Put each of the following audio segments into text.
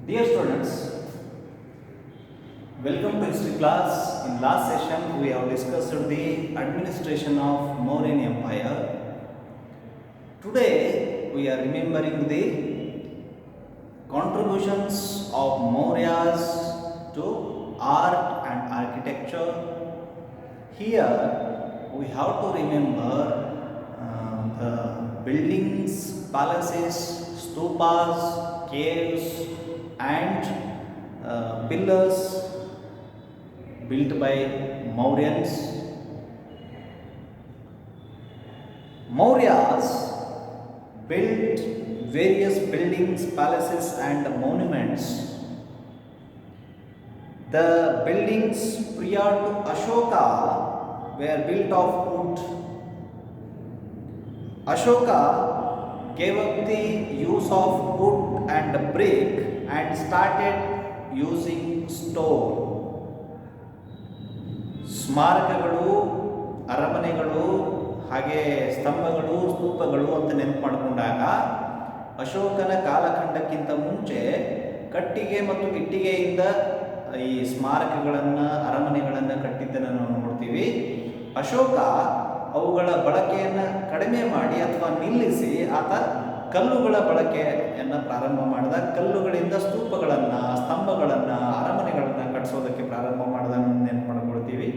Dear students, welcome to history class. In last session, we have discussed the administration of Mauryan Empire. Today, we are remembering the contributions of Mauryas to art and architecture. Here, we have to remember the buildings, palaces, stupas, caves, and pillars built by Mauryans. Mauryas built various buildings, palaces, and monuments. The buildings prior to Ashoka were built of wood. Ashoka gave up the use of wood and brick and started using stone. ಸ್ಮಾರಕಗಳು, ಅರಮನೆಗಳು, ಹಾಗೆ ಸ್ತಂಭಗಳು, ಸ್ತೂಪಗಳು ಅಂತ ನೆನಪು ಮಾಡಿಕೊಂಡಾಗ ಅಶೋಕನ ಕಾಲಖಂಡಕ್ಕಿಂತ ಮುಂಚೆ ಕಟ್ಟಿಗೆ ಮತ್ತು ಇಟ್ಟಿಗೆಯಿಂದ ಈ ಸ್ಮಾರಕಗಳನ್ನು, ಅರಮನೆಗಳನ್ನು ಕಟ್ಟಿದ್ದನ್ನು ನಾವು ನೋಡ್ತೀವಿ. ಅಶೋಕ ಅವುಗಳ ಬಳಕೆಯನ್ನು ಕಡಿಮೆ ಮಾಡಿ ಅಥವಾ ನಿಲ್ಲಿಸಿ ಆತ ಕಲ್ಲುಗಳ ಬಳಕೆಯನ್ನು ಪ್ರಾರಂಭ ಮಾಡಿದ. ಕಲ್ಲುಗಳಿಂದ ಸ್ತೂಪಗಳನ್ನು, ಸ್ತಂಭಗಳನ್ನು, ಅರಮನೆಗಳನ್ನು ಕಟ್ಟಿಸೋದಕ್ಕೆ ಪ್ರಾರಂಭ ಮಾಡಿದ ನೆನಪು ಮಾಡ್ಕೊಳ್ತೀವಿ.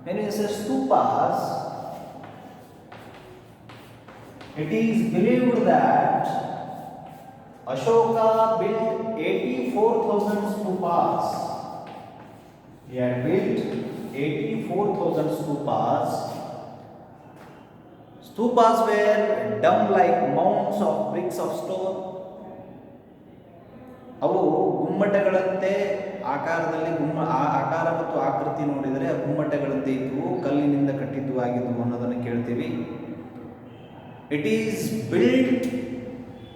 When we say stupas, it is believed that Ashoka built 84,000 stupas. He had built 84,000 stupas. Stupas were dome-like mounds of bricks of stone. ಅವು ಗುಮ್ಮಟಗಳಂತೆ ಆಕಾರದಲ್ಲಿ ಆಕಾರ ಮತ್ತು ಆಕೃತಿ ನೋಡಿದರೆ ಗುಮ್ಮಟಗಳಂತೆ ಇದ್ದವು, ಕಲ್ಲಿನಿಂದ ಕಟ್ಟಿದ್ದು ಆಗಿದ್ದವು ಅನ್ನೋದನ್ನು ಕೇಳ್ತೀವಿ. It is built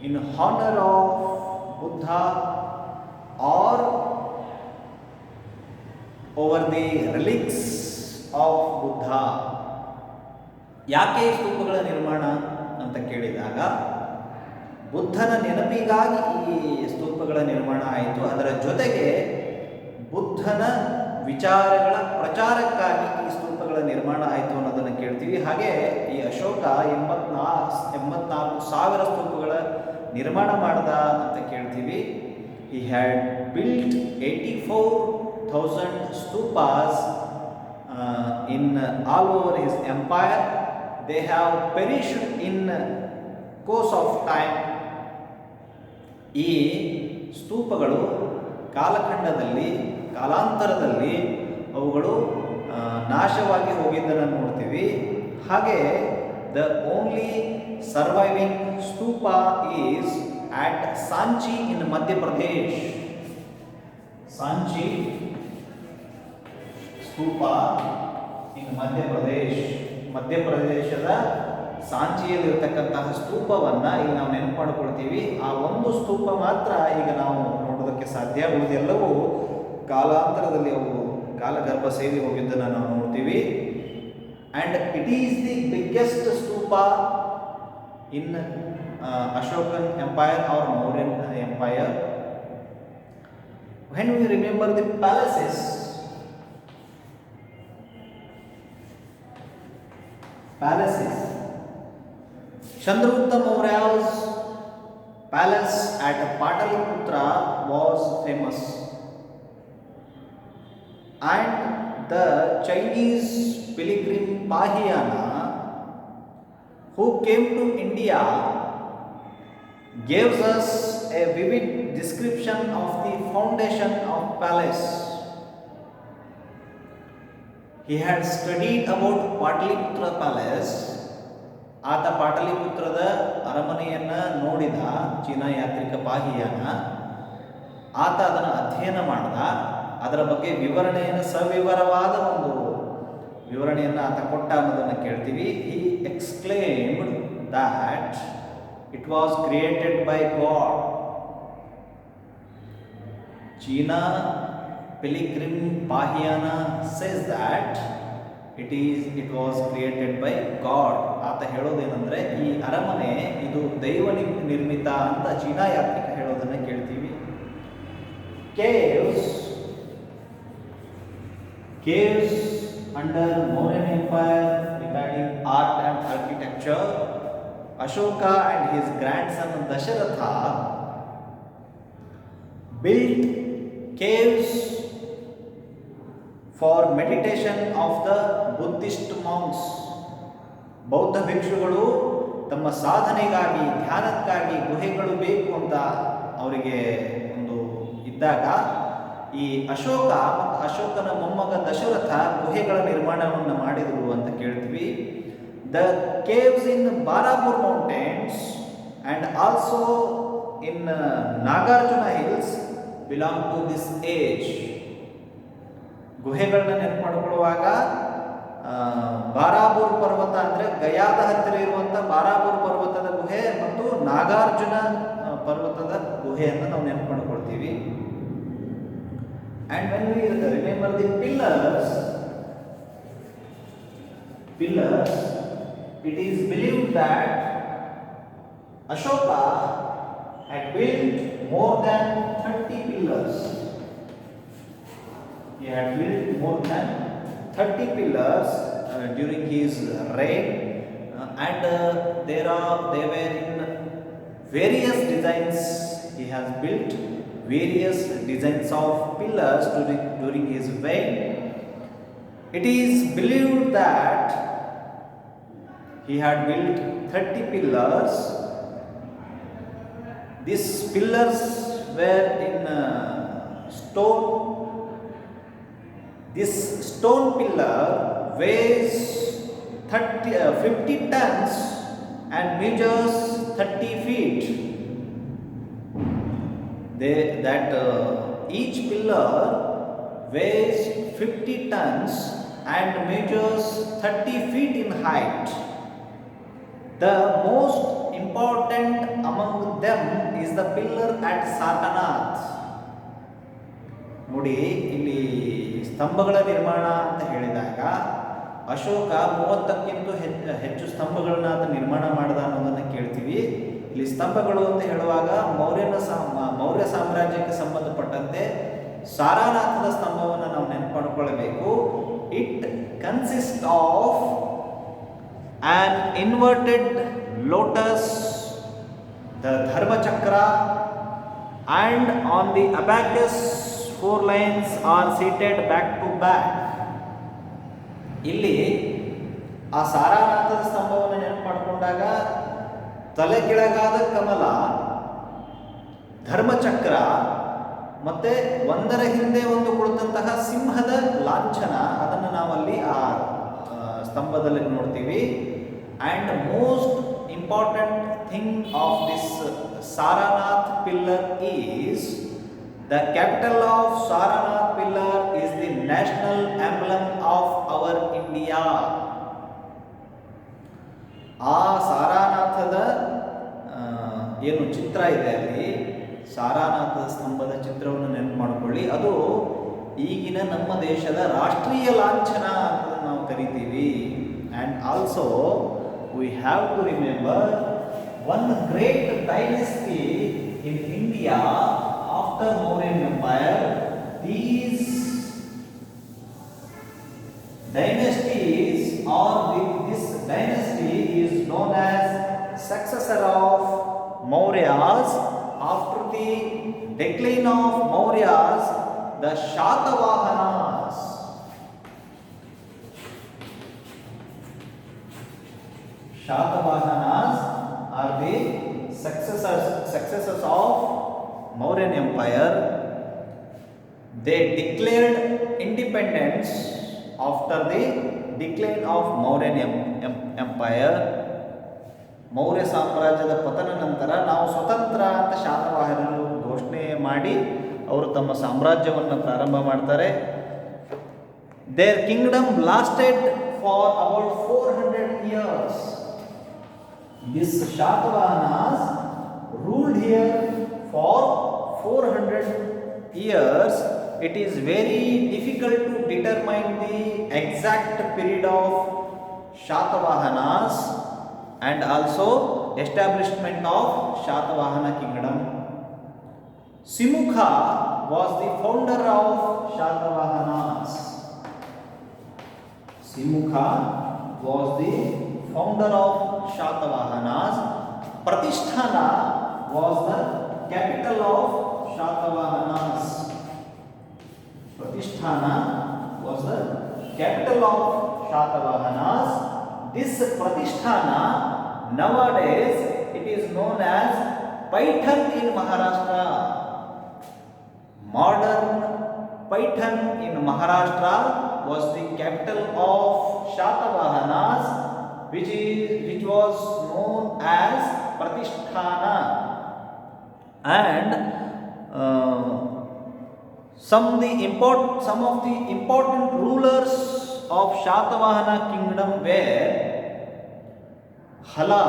in honour of Buddha or over the relics of Buddha. ಯಾಕೆ ಸ್ತೂಪಗಳ ನಿರ್ಮಾಣ ಅಂತ ಕೇಳಿದಾಗ ಬುದ್ಧನ ನೆನಪಿಗಾಗಿ ಈ ಸ್ತೂಪಗಳ ನಿರ್ಮಾಣ ಆಯಿತು. ಅದರ ಜೊತೆಗೆ ಬುದ್ಧನ ವಿಚಾರಗಳ ಪ್ರಚಾರಕ್ಕಾಗಿ ಈ ಸ್ತೂಪಗಳ ನಿರ್ಮಾಣ ಆಯಿತು ಅನ್ನೋದನ್ನು ಕೇಳ್ತೀವಿ. ಹಾಗೆ ಈ ಅಶೋಕ 84,000 ಸ್ತೂಪಗಳ ನಿರ್ಮಾಣ ಮಾಡ್ದ ಅಂತ ಕೇಳ್ತೀವಿ. He had built 84,000 stupas in all over his empire. They have perished in course of time. ಈ ಸ್ತೂಪಗಳು ಕಾಲಖಂಡದಲ್ಲಿ, ಕಾಲಾಂತರದಲ್ಲಿ ಅವುಗಳು ನಾಶವಾಗಿ ಹೋಗಿದ್ದನ್ನು ನೋಡ್ತೀವಿ. ಹಾಗೆ the only surviving stupa is at Sanchi in Madhya Pradesh. Sanchi stupa in Madhya Pradesh. ಮಧ್ಯಪ್ರದೇಶದ ಸಾಂಚಿಯಲ್ಲಿರ್ತಕ್ಕಂತಹ ಸ್ತೂಪವನ್ನು ಈಗ ನಾವು ನೆನಪು ಮಾಡಿಕೊಳ್ತೀವಿ. ಆ ಒಂದು ಸ್ತೂಪ ಮಾತ್ರ ಈಗ ನಾವು ನೋಡೋದಕ್ಕೆ ಸಾಧ್ಯ. ಉಳಿದೆಲ್ಲವೂ ಕಾಲಾಂತರದಲ್ಲಿ ಅವು ಕಾಲಗರ್ಭ ಸೇರಿ ಹೋಗಿದ್ದನ್ನು ನಾವು ನೋಡ್ತೀವಿ. And it is the biggest stupa in Ashokan empire or Mauryan empire. When we remember the palaces, Chandragupta Maurya's palace at Pataliputra was famous, and the Chinese pilgrim Pahiyana who came to India gives us a vivid description of the foundation of palace. He had studied about Pataliputra palace. ಆತ ಪಾಟಲಿಪುತ್ರದ ಅರಮನೆಯನ್ನು ನೋಡಿದ China ಯಾತ್ರಿಕ ಪಾಹಿಯಾನ. ಆತ ಅದನ್ನು ಅಧ್ಯಯನ ಮಾಡಿದ. ಅದರ ಬಗ್ಗೆ ವಿವರಣೆಯನ್ನು, ಸವಿವರವಾದ ಒಂದು ವಿವರಣೆಯನ್ನು ಆತ ಕೊಟ್ಟ ಅನ್ನೋದನ್ನು ಕೇಳ್ತೀವಿ. He exclaimed that it was created by God. China pilgrim Fahien says that it was created by God. ಆತ ಹೇಳೋದೇನೆಂದರೆ ಈ ಅರಮನೆ ಇದು ದೈವ ನಿರ್ಮಿತ ಅಂತ ಚೀನಾ ಯಾತ್ರಿಕ ಹೇಳೋದನ್ನು ಕೇಳ್ತೀವಿ. caves caves under Mauryan Empire regarding art and architecture. Ashoka and his grandson Dasharatha built caves for meditation of the Buddhist monks. ಬೌದ್ಧ ಭಿಕ್ಷುಗಳು ತಮ್ಮ ಸಾಧನೆಗಾಗಿ ಧ್ಯಾನಕ್ಕಾಗಿ ಗುಹೆಗಳು ಬೇಕು ಅಂತ ಅವರಿಗೆ ಒಂದು ಇದ್ದಾಗ ಈ ಅಶೋಕ ಮತ್ತು ಅಶೋಕನ ಮೊಮ್ಮಗ ದಶರಥ ಗುಹೆಗಳ ನಿರ್ಮಾಣವನ್ನು ಮಾಡಿದರು ಅಂತ ಕೇಳ್ತೀವಿ. The caves in Barabar mountains and also in Nagarjuna hills belong to this age. ಗುಹೆಗಳನ್ನ ನೆನಪು ಮಾಡಿಕೊಳ್ಳುವಾಗ ಬಾರಾಪುರ್ ಪರ್ವತ ಅಂದರೆ ಗಯಾದ ಹತ್ತಿರ ಇರುವಂಥ ಬಾರಾಪುರ್ ಪರ್ವತದ ಗುಹೆ ಮತ್ತು ನಾಗಾರ್ಜುನ ಪರ್ವತದ ಗುಹೆಯನ್ನು ನಾವು ನೆನಪು ಮಾಡಿಕೊಳ್ತೀವಿ. And when we remember the pillars, it is believed that Ashoka had built more than 30 pillars. He had built more than 30 pillars during his reign, and they were in various designs. He has built various designs of pillars during his reign. It is believed that he had built 30 pillars. These pillars were in stone. This stone pillar weighs 50 tons and measures 30 feet. Each pillar weighs 50 tons and measures 30 feet in height. The most important among them is the pillar at Sarnath. ನೋಡಿ, ಇಲ್ಲಿ ಸ್ತಂಭಗಳ ನಿರ್ಮಾಣ ಅಂತ ಹೇಳಿದಾಗ ಅಶೋಕ 30ಕ್ಕಿಂತ ಹೆಚ್ಚು ಸ್ತಂಭಗಳನ್ನ ಆತ ನಿರ್ಮಾಣ ಮಾಡಿದ ಅನ್ನೋದನ್ನು ಕೇಳ್ತೀವಿ. ಇಲ್ಲಿ ಸ್ತಂಭಗಳು ಅಂತ ಹೇಳುವಾಗ ಮೌರ್ಯ ಸಾಮ್ರಾಜ್ಯಕ್ಕೆ ಸಂಬಂಧಪಟ್ಟಂತೆ ಸಾರಾನಾಥದ ಸ್ತಂಭವನ್ನು ನಾವು ನೆನಪು ಮಾಡಿಕೊಳ್ಳಬೇಕು. It consist of an inverted lotus, the Dharmachakra, and on the abacus 4 lines are seated back to back. ಇಲ್ಲಿ ಆ ಸಾರಾನಾಥದ ಸ್ತಂಭವನ್ನು ನೆನಪು ಮಾಡಿಕೊಂಡಾಗ ತಲೆ ಕೆಳಗಾದ ಕಮಲ, ಧರ್ಮಚಕ್ರ ಮತ್ತೆ ಒಂದರ ಹಿಂದೆ ಒಂದು ಕುಳಿತಂತಹ ಸಿಂಹದ ಲಾಂಛನ ಅದನ್ನು ನಾವಲ್ಲಿ ಆ ಸ್ತಂಭದಲ್ಲಿ ನೋಡ್ತೀವಿ. And most important thing of this Sarnath pillar is the capital of Saranath pillar is the national emblem of our India. ಆ ಸಾರಾನಾಥದ ಏನು ಚಿತ್ರ ಇದೆ ಅಲ್ಲಿ, ಸಾರಾನಾಥದ ಸ್ತಂಭದ ಚಿತ್ರವನ್ನು ನೆನಪು ಮಾಡಿಕೊಳ್ಳಿ. ಅದು ಈಗಿನ ನಮ್ಮ ದೇಶದ ರಾಷ್ಟ್ರೀಯ ಲಾಂಛನ ಅಂತ ನಾವು ಕರಿತೀವಿ. And also we have to remember one great dynasty in India after Mauryan Empire. These dynasties or this dynasty is known as successor of Mauryas. After the decline of Mauryas, the Shatavahanas. Shatavahanas are the successors of Mauryan Empire. They declared independence after the decline of Mauryan Empire. Maurya ಸಾಮ್ರಾಜ್ಯದ ಪತನ ನಂತರ ನಾವು ಸ್ವತಂತ್ರ ಅಂತ ಶಾತವಾಹನರು ಘೋಷಣೆ ಮಾಡಿ ಅವರು ತಮ್ಮ ಸಾಮ್ರಾಜ್ಯವನ್ನು ಪ್ರಾರಂಭ ಮಾಡ್ತಾರೆ. Their kingdom lasted for about 400 years. This Shatavahanas ruled here for 400 years. It is very difficult to determine the exact period of Shatavahanas and also establishment of Shatavahana kingdom. Simukha was the founder of Shatavahanas. Simukha was the founder of Shatavahanas. Pratisthana was the capital of Shatavahanas. Pratisthana was the capital of Shatavahanas. This Pratisthana nowadays it is known as Paitan in Maharashtra. Modern Paitan in Maharashtra was the capital of Shatavahanas, which was known as Pratisthana. And some of the important rulers of Shatavahana kingdom were Hala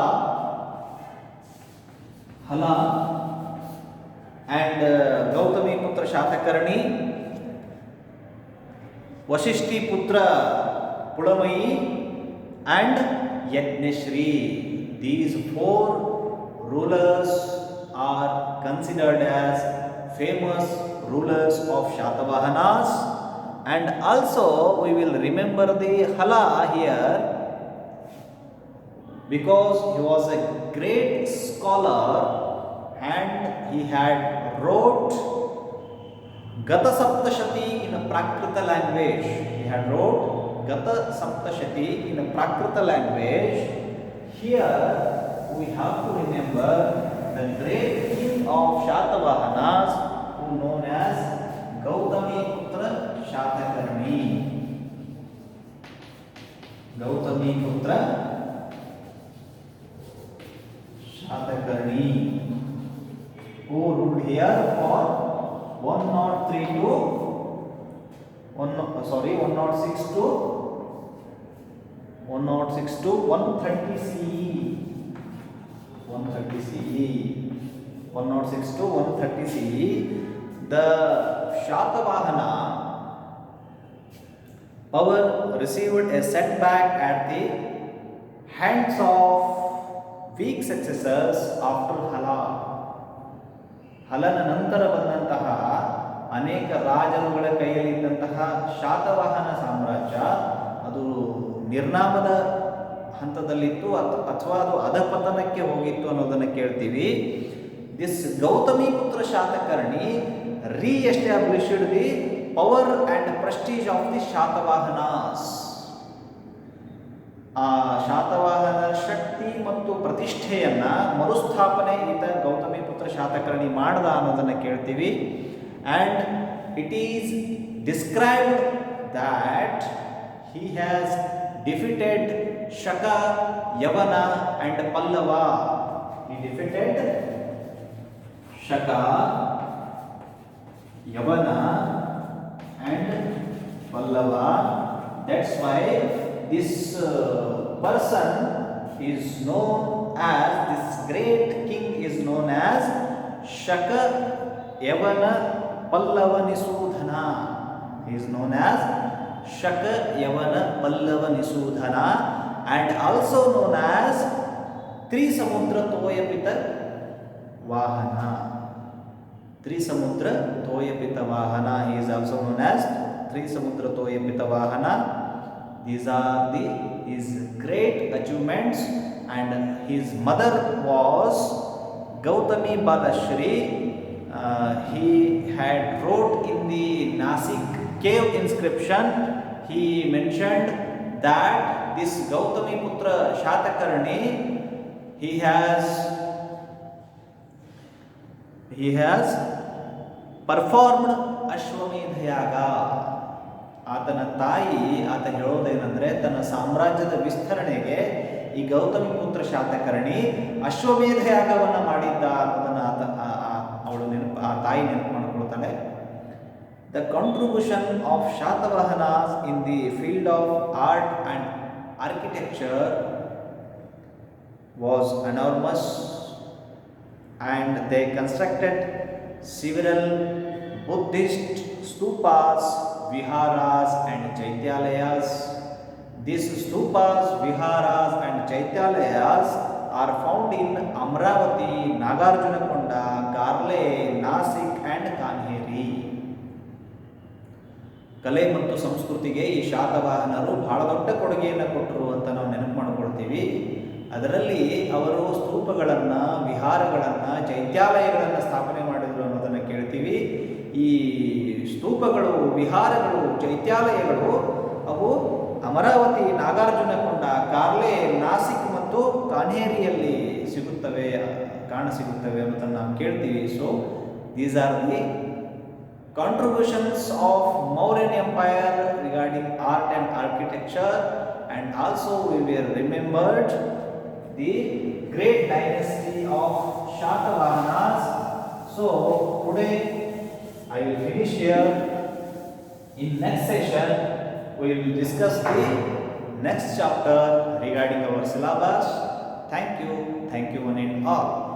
and Gautami Putra Shatakarni, Vashishti Putra Pulamayi, and Yajneshri. These 4 rulers are considered as famous rulers of Shatavahanas. And also we will remember the Hala here because he was a great scholar and he had wrote Gata Saptashati in a Prakrita language. He had wrote Gata Saptashati in a Prakrita language. Here we have to remember the great king of Shatavahanas who known as Gautami Putra Shatakarni. Gautami Putra Shatakarni, who ruled here for 106 to 130 CE. 106 to 130 CE. The Shatavahana power received a setback at the hands of weak successors after Hala. ಹಲನ ನಂತರ ಬಂದಂತಹ ಅನೇಕ ರಾಜರುಗಳ ಕೈಯಲ್ಲಿದ್ದಂತಹ ಶಾತವಾಹನ ಸಾಮ್ರಾಜ್ಯ ಅದು ನಿರ್ನಾಮದ ಹಂತದಲ್ಲಿತ್ತು ಅಥವಾ ಅದು ಅಧಪತನಕ್ಕೆ ಹೋಗಿತ್ತು ಅನ್ನೋದನ್ನು ಕೇಳ್ತೀವಿ. ದಿಸ್ ಗೌತಮಿ ಪುತ್ರ Satakarni re-established the power and prestige of the Shatavahanas. ಆ ಶಾತವಾಹನ ಶಕ್ತಿ ಮತ್ತು ಪ್ರತಿಷ್ಠೆಯನ್ನ ಮರುಸ್ಥಾಪನೆ ಈತ ಗೌತಮಿ ಪುತ್ರ ಶಾತಕರ್ಣಿ ಮಾಡ್ದ ಅನ್ನೋದನ್ನು ಕೇಳ್ತೀವಿ. And it is described that he has defeated Shaka, Yavana and Pallava. He defeated Shaka, Yavana and Pallava. That's why this person is known as, this great king is known as Shaka, Yavana, Pallava Nisudhana. He is known as Shaka, Yavana, Pallava Nisudhana, and also known as Trisamudra Toyapita Vahana. Trisamudra Toyapita Vahana. He is also known as Trisamudra Toyapita Vahana. These are his great achievements, and his mother was Gautami Balashri. He had wrote in the Nasik cave inscription, he mentioned that this Gautami Putra Shatakarni, he has performed Ashwamedha Yaga. ಆತನ ತಾಯಿ ಹೇಳೋದೇನೆಂದರೆ ತನ್ನ ಸಾಮ್ರಾಜ್ಯದ ವಿಸ್ತರಣೆಗೆ ಈ ಗೌತಮಿ ಪುತ್ರ ಶಾತಕರ್ಣಿ ಅಶ್ವಮೇಧ ಯಾಗವನ್ನು ಮಾಡಿದ್ದ ಅನ್ನೋದನ್ನು ಅವಳು ತಾಯಿ ನೆನಪು ಮಾಡಿಕೊಳ್ತಾಳೆ. The contribution of Satavahanas in the field of art and architecture was enormous, and they constructed several Buddhist stupas, viharas and chaityalayas. These stupas, viharas and chaityalayas are found in Amravati, Nagarjunakonda, Garle, Nasik and Kanheri. ಕಲೆ ಮತ್ತು ಸಂಸ್ಕೃತಿಗೆ ಈ ಶಾತವಾಹನರು ಬಹಳ ದೊಡ್ಡ ಕೊಡುಗೆಯನ್ನು ಕೊಟ್ಟರು ಅಂತ ನಾವು ನೆನಪು ಮಾಡಿಕೊಳ್ತೀವಿ. ಅದರಲ್ಲಿ ಅವರು ಸ್ತೂಪಗಳನ್ನು, ವಿಹಾರಗಳನ್ನು, ಚೈತ್ಯಾಲಯಗಳನ್ನು ಸ್ಥಾಪನೆ ಮಾಡಿದರು ಅನ್ನೋದನ್ನು ಕೇಳ್ತೀವಿ. ಈ ಸ್ತೂಪಗಳು, ವಿಹಾರಗಳು, ಚೈತ್ಯಾಲಯಗಳು ಅವು ಅಮರಾವತಿ, ನಾಗಾರ್ಜುನಕೊಂಡ, ಕಾರ್ಲೆ, ನಾಸಿಕ್ ಮತ್ತು ಕಾನ್ಹೇರಿಯಲ್ಲಿ ಕಾಣಸಿಗುತ್ತವೆ ಅನ್ನೋದನ್ನು ನಾವು ಕೇಳ್ತೀವಿ. So these are the contributions of Mauryan Empire regarding art and architecture, and also we will remembered the great dynasty of Shatavahanas. So today I will finish here. In next session we will discuss the next chapter regarding our syllabus. Thank you one and all.